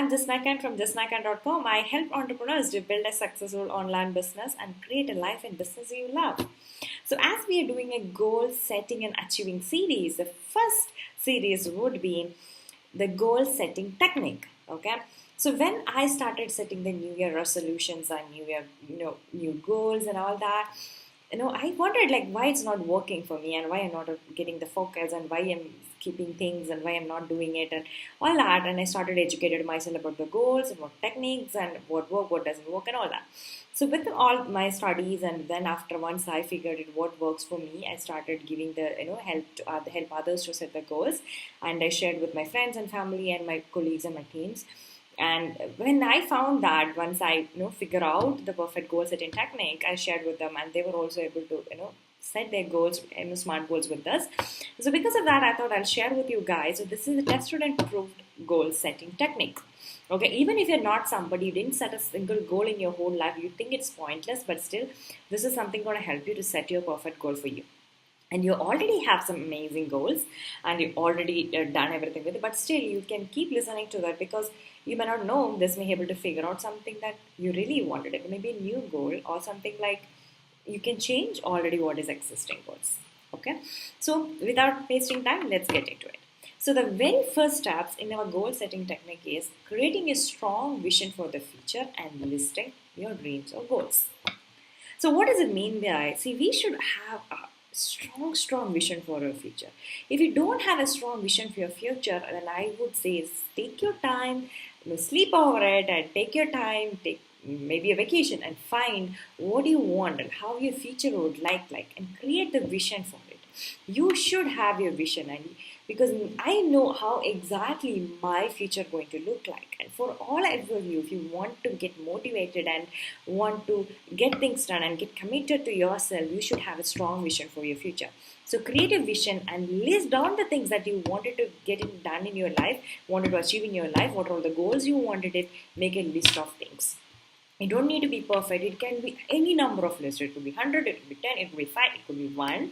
I'm Jasnakan from jasnakan.com. I help entrepreneurs to build a successful online business and create a life and business you love. So, as we are doing a goal setting and achieving series, the first series would be the goal setting technique. Okay. So when I started setting the New Year resolutions and New Year, new goals and all that, I wondered like why it's not working for me and why I'm not getting the focus and why I'm keeping things and why I'm not doing it and all that. And I started educated myself about the goals and what techniques and what work, what doesn't work and all that. So with all my studies and then after once I figured it what works for me, I started giving the help to help others to set the goals, and I shared with my friends and family and my colleagues and my teams. And when I found that, once I figure out the perfect goal setting technique, I shared with them, and they were also able to set their goals, smart goals with us. So because of that, I thought I'll share with you guys. So this is a tested and proved goal setting technique. Okay, even if you're not somebody, you didn't set a single goal in your whole life, you think it's pointless, but still, this is something going to help you to set your perfect goal for you. And you already have some amazing goals and you already done everything with it, but still you can keep listening to that because you may not know this may be able to figure out something that you really wanted. It may be a new goal or something like you can change already what is existing goals. Okay, so without wasting time, let's get into it. So the very first steps in our goal setting technique is creating a strong vision for the future and listing your dreams or goals. So what does it mean by, see, we should have a strong vision for our future. If you don't have a strong vision for your future, then I would say is take your time, sleep over it and take your time, take maybe a vacation and find what you want and how your future would like and create the vision for it. You should have your vision, and because I know how exactly my future going to look like. And for all of you, if you want to get motivated and want to get things done and get committed to yourself, you should have a strong vision for your future. So create a vision and list down the things that you wanted to get it done in your life, wanted to achieve in your life, what are all the goals you wanted it, make a list of things. It don't need to be perfect. It can be any number of lists. It could be 100, it could be 10, it could be 5, it could be 1.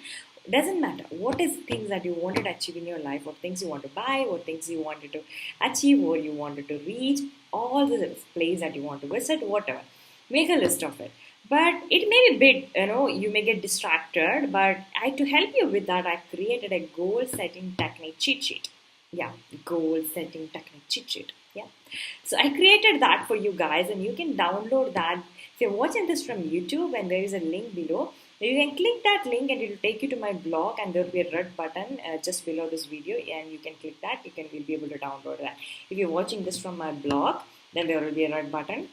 Doesn't matter. What is things that you wanted to achieve in your life, what things you want to buy, what things you wanted to achieve, what you wanted to reach, all the place that you want to visit, whatever. Make a list of it. But it may be bit, you may get distracted. But to help you with that, I created a goal setting technique cheat sheet. Yeah, goal setting technique cheat sheet. Yeah. So I created that for you guys, and you can download that. If you're watching this from YouTube, and there is a link below, you can click that link and it will take you to my blog, and there will be a red button just below this video, and you can click that. You'll be able to download that. If you're watching this from my blog, then there will be a red button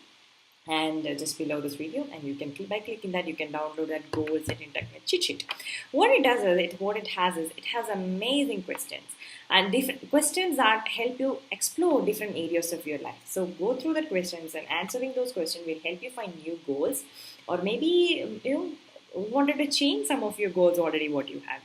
and just below this video, and you can click by clicking that you can download that goal setting technique cheat sheet. What it does is it has amazing questions and different questions that help you explore different areas of your life. So go through the questions, and answering those questions will help you find new goals, or maybe wanted to change some of your goals already what you have.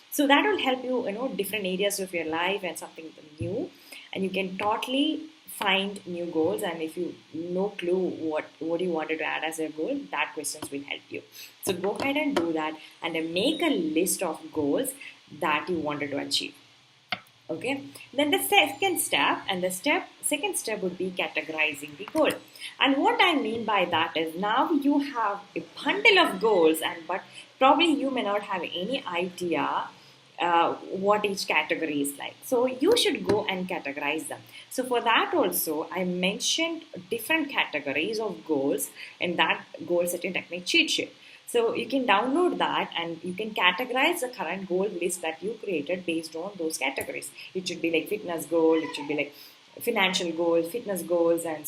So that will help you different areas of your life and something new, and you can totally find new goals. And if you no clue what you wanted to add as a goal, that questions will help you. So go ahead and do that, and then make a list of goals that you wanted to achieve. Okay, then the second step would be categorizing the goal. And what I mean by that is, now you have a bundle of goals, and but probably you may not have any idea what each category is like. So you should go and categorize them. So for that also, I mentioned different categories of goals in that goal setting technique cheat sheet. So you can download that, and you can categorize the current goal list that you created based on those categories. It should be like fitness goal, it should be like financial goals, fitness goals, and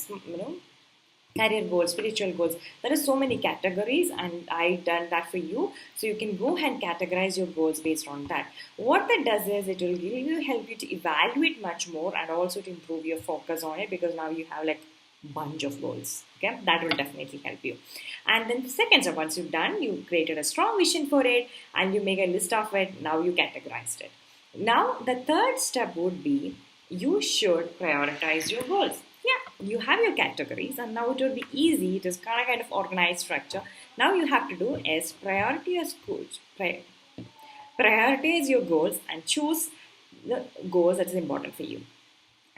career goals, spiritual goals. There are so many categories, and I done that for you. So you can go ahead and categorize your goals based on that. What that does is it will help you to evaluate much more, and also to improve your focus on it, because now you have like bunch of goals. Okay, that will definitely help you. And then the second step, once you've done, you created a strong vision for it, and you make a list of it. Now you categorized it. Now the third step would be, you should prioritize your goals. Yeah, you have your categories, and now it will be easy. It is kind of organized structure. Now you have to do is prioritize your goals and choose the goals that is important for you.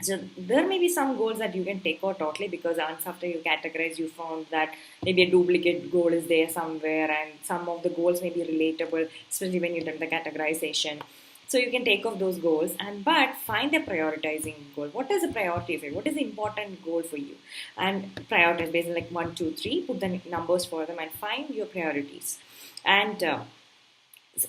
So there may be some goals that you can take out totally, because once after you categorize, you found that maybe a duplicate goal is there somewhere, and some of the goals may be relatable, especially when you done the categorization. So you can take off those goals, and but find a prioritizing goal. What is a priority for you? What is the important goal for you? And prioritize based on like 1, 2, 3. Put the numbers for them and find your priorities. And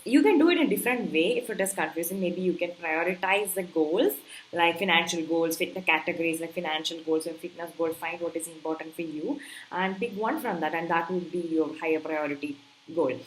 you can do it in a different way. If it is confusing, maybe you can prioritize the goals, like financial goals, fit the categories like financial goals and fitness goals. Find what is important for you and pick one from that, and that would be your higher priority goal.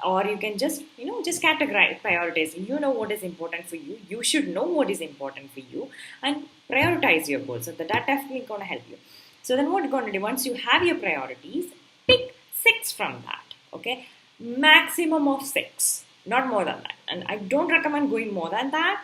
Or you can just just categorize, prioritize. You know what is important for you, you should know what is important for you, and prioritize your goals. So that definitely going to help you. So then what you're going to do, once you have your priorities, pick 6 from that. Okay, maximum of 6, not more than that. And I don't recommend going more than that.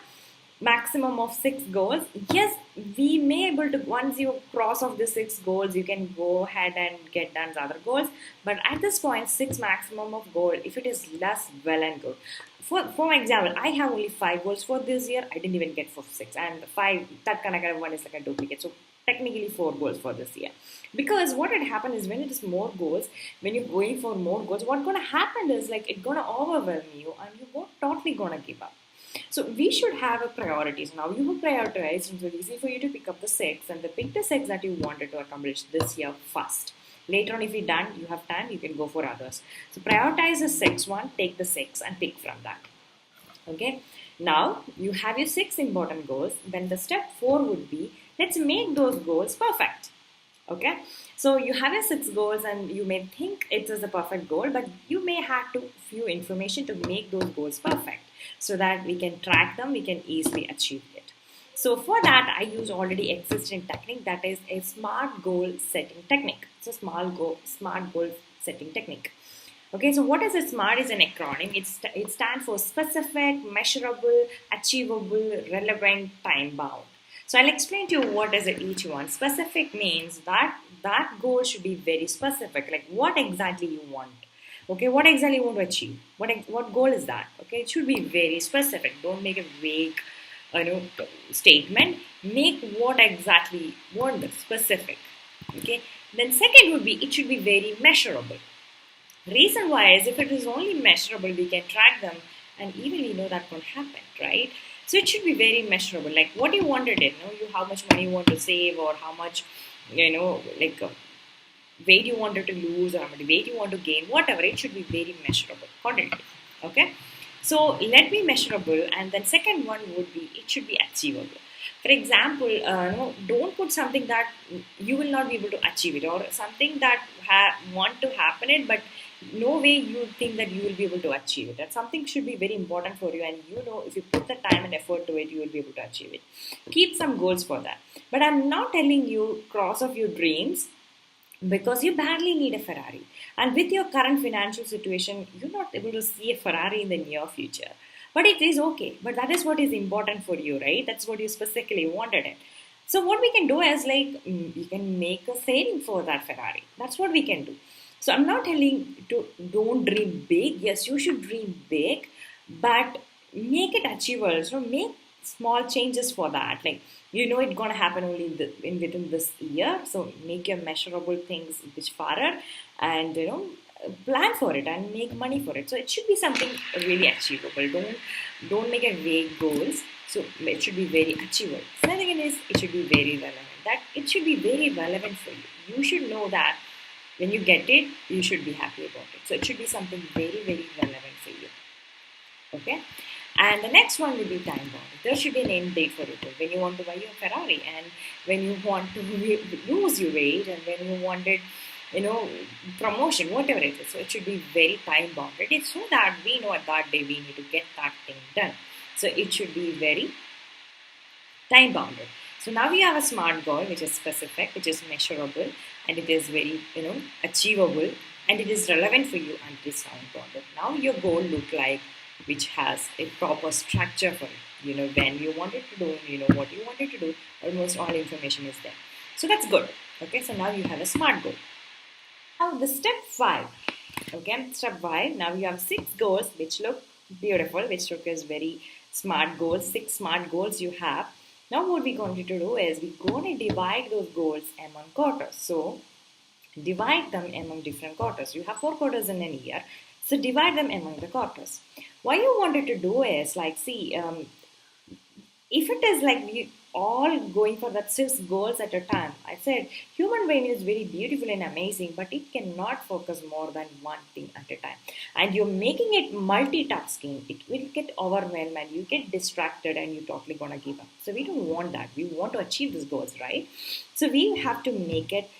Maximum of 6 goals. Yes, we may able to, once you cross off the 6 goals, you can go ahead and get done the other goals. But at this point, 6 maximum of goal. If it is less, well and good. For example, I have only 5 goals for this year. I didn't even get for 6, and 5, that kind of one is like a duplicate. So technically 4 goals for this year. Because what had happened is, when it is more goals, when you're going for more goals, what's gonna happen is like it's gonna overwhelm you, and you're totally gonna give up. So we should have a priorities. Now you have prioritized, and so it's easy for you to pick up the 6 and pick the 6 that you wanted to accomplish this year first. Later on, if you're done, you have time, you can go for others. So prioritize the 6 one, take the 6 and pick from that. Okay. Now you have your 6 important goals. Then the step 4 would be, let's make those goals perfect. Okay, so you have your 6 goals, and you may think it is a perfect goal, but you may have to few information to make those goals perfect, so that we can track them, we can easily achieve it. So for that, I use already existing technique, that is a smart goal setting technique. It's a smart goal setting technique. Okay, so what is a SMART? Is an acronym. It stands for specific, measurable, achievable, relevant, time bound. So I'll explain to you what is it each one. Specific means that goal should be very specific, like what exactly you want. Okay, what exactly you want to achieve? What goal is that? Okay, it should be very specific. Don't make a vague, statement. Make what exactly you want, specific. Okay. Then second would be, it should be very measurable. Reason why is, if it is only measurable, we can track them, and even we know that won't happen, right? So it should be very measurable, like what you wanted it, how much money you want to save, or how much, weight you wanted to lose, or how much weight you want to gain, whatever. It should be very measurable accordingly. Okay, so let me measurable, and then second one would be, it should be achievable. For example, don't put something that you will not be able to achieve it, or something that want to happen it, but no way you think that you will be able to achieve it. That something should be very important for you, and if you put the time and effort to it, you will be able to achieve it. Keep some goals for that. But I'm not telling you cross off your dreams, because you badly need a Ferrari. And with your current financial situation, you're not able to see a Ferrari in the near future. But it is okay. But that is what is important for you, right? That's what you specifically wanted it. So what we can do is, like, you can make a saving for that Ferrari. That's what we can do. So I'm not telling to don't dream big. Yes, you should dream big, but make it achievable. So make small changes for that. Like, it's gonna happen only within this year. So make your measurable things which farther, and plan for it and make money for it. So it should be something really achievable. Don't make a vague goals. So it should be very achievable. Second is, it should be very relevant. That it should be very relevant for you. You should know that when you get it, you should be happy about it. So it should be something very, very relevant for you. Okay. And the next one will be time bound. There should be an end date for it. When you want to buy your Ferrari, and when you want to lose your weight, and when you wanted, promotion, whatever it is. So it should be very time bounded. It's so that we know at that day we need to get that thing done. So it should be very time bounded. So now we have a SMART goal, which is specific, which is measurable, and it is very, achievable, and it is relevant for you, and it is time bounded. Now your goal look like, which has a proper structure for it. When you want it to do, what you want it to do, almost all information is there. So that's good. Okay, so now you have a SMART goal. Now the step 5. Okay, step 5. Now you have 6 goals which look beautiful, which look as very smart goals. 6 smart goals you have. Now what we're going to do is we're going to divide those goals among quarters. So divide them among different quarters. You have 4 quarters in a year, so divide them among the quarters. What you wanted to do is like, see, if it is like we all going for that 6 goals at a time, I said human brain is very beautiful and amazing, but it cannot focus more than one thing at a time. And you're making it multitasking, it will get overwhelmed and you get distracted and you're totally gonna give up. So we don't want that. We want to achieve these goals, right? So we have to make it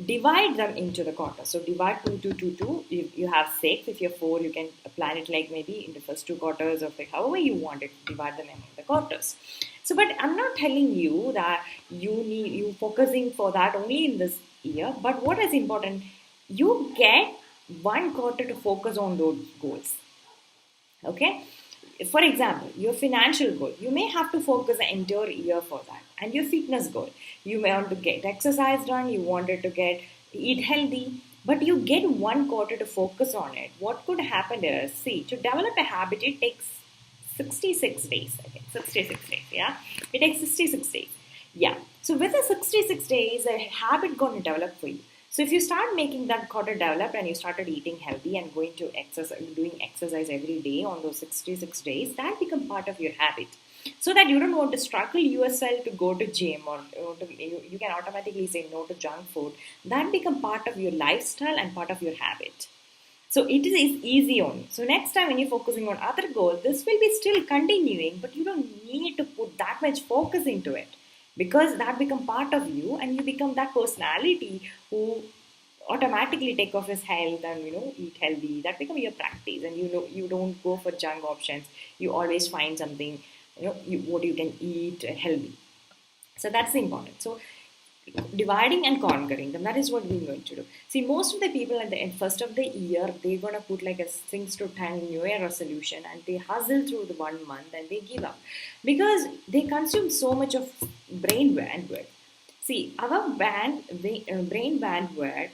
divide them into the quarters. So divide 2, 2, 2, 2. You have 6. If you're 4, you can plan it like maybe in the first 2 quarters or like however you want it. Divide them among the quarters. So, but I'm not telling you that you focusing for that only in this year. But what is important, you get 1 quarter to focus on those goals. Okay. For example, your financial goal, you may have to focus the entire year for that. And your fitness goal, you may want to get exercise done, you wanted to get eat healthy, but you get 1 quarter to focus on it. What could happen is, see, to develop a habit, it takes 66 days. Okay, 66 days, yeah? It takes 66 days. Yeah. So with the 66 days, a habit going to develop for you. So if you start making that quarter develop and you started eating healthy and going to exercise, doing exercise every day on those 66 days, that become part of your habit. So that you don't want to struggle yourself to go to gym or you can automatically say no to junk food. That become part of your lifestyle and part of your habit. So it is easy only. So next time when you're focusing on other goals, this will be still continuing, but you don't need to put that much focus into it because that become part of you and you become that personality who automatically take off his health and eat healthy. That become your practice, and you don't go for junk options. You always find something what you can eat healthy. So that's important. So dividing and conquering them, that is what we're going to do. See, most of the people at the end first of the year, they're going to put like a 6 to 10 new year resolution and they hustle through the 1 month and they give up because they consume so much of brain bandwidth. See, our brain bandwidth,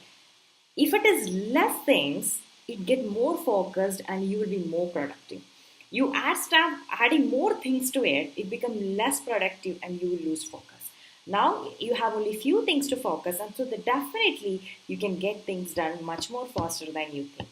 if it is less things, it get more focused and you will be more productive. You start adding more things to it, it becomes less productive and you will lose focus. Now you have only few things to focus on, so that definitely you can get things done much more faster than you think.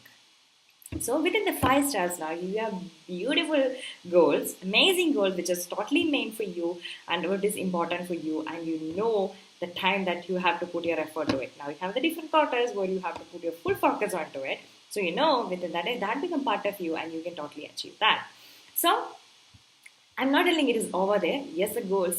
So within the 5 stars now, you have beautiful goals, amazing goals, which is totally made for you and what is important for you, and you know the time that you have to put your effort to it. Now you have the different quarters where you have to put your full focus onto it. So you know within that become part of you and you can totally achieve that. So I'm not telling it is over there. Yes, the goal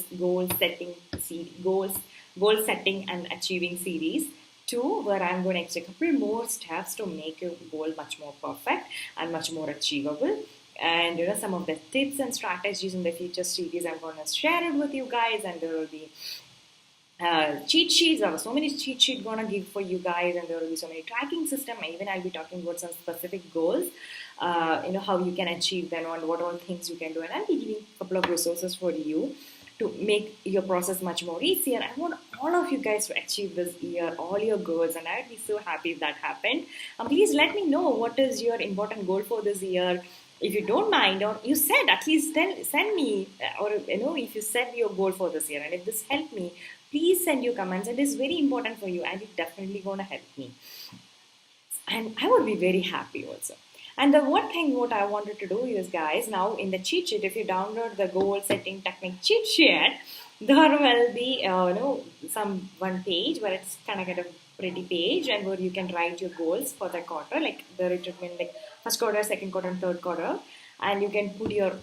setting and achieving series 2, where I'm going to extra couple more steps to make your goal much more perfect and much more achievable. And some of the tips and strategies in the future series I'm going to share it with you guys, and there will be cheat sheets. There are so many cheat sheets gonna give for you guys, and there will be so many tracking system. Even I'll be talking about some specific goals. How you can achieve them and what all things you can do, and I'll be giving a couple of resources for you to make your process much more easier. I want all of you guys to achieve this year all your goals, and I'd be so happy if that happened. Please let me know what is your important goal for this year. If you don't mind, or you said, at least send me, or if you set your goal for this year, and if this helped me, please send your comments. It is very important for you, and it's definitely gonna help me. And I would be very happy also. And the one thing what I wanted to do is, guys, now in the cheat sheet, if you download the goal setting technique cheat sheet, there will be some one page where it's kind of pretty page, and where you can write your goals for the quarter, like there it would mean like first quarter, second quarter, and third quarter, and you can put your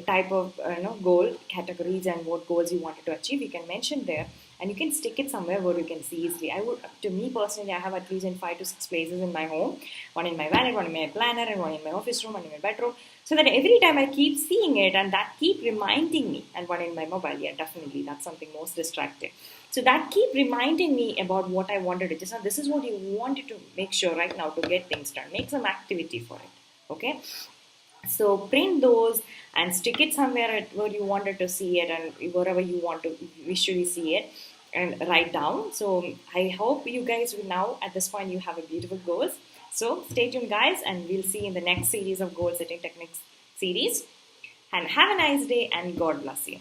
type of goal categories and what goals you wanted to achieve. You can mention there, and you can stick it somewhere where you can see easily. To me personally, I have at least in 5 to 6 places in my home, one in my wallet, one in my planner, and one in my office room, one in my bedroom, so that every time I keep seeing it, and that keep reminding me, and one in my mobile. Yeah, definitely, that's something most distracting. So that keep reminding me about what I wanted to do. So this is what you wanted to make sure right now to get things done. Make some activity for it. Okay. So print those and stick it somewhere where you wanted to see it, and wherever you want to visually see it, and write down. So I hope you guys will now at this point you have a beautiful goals. So stay tuned, guys, and we'll see in the next series of goal setting techniques series. And have a nice day, and God bless you.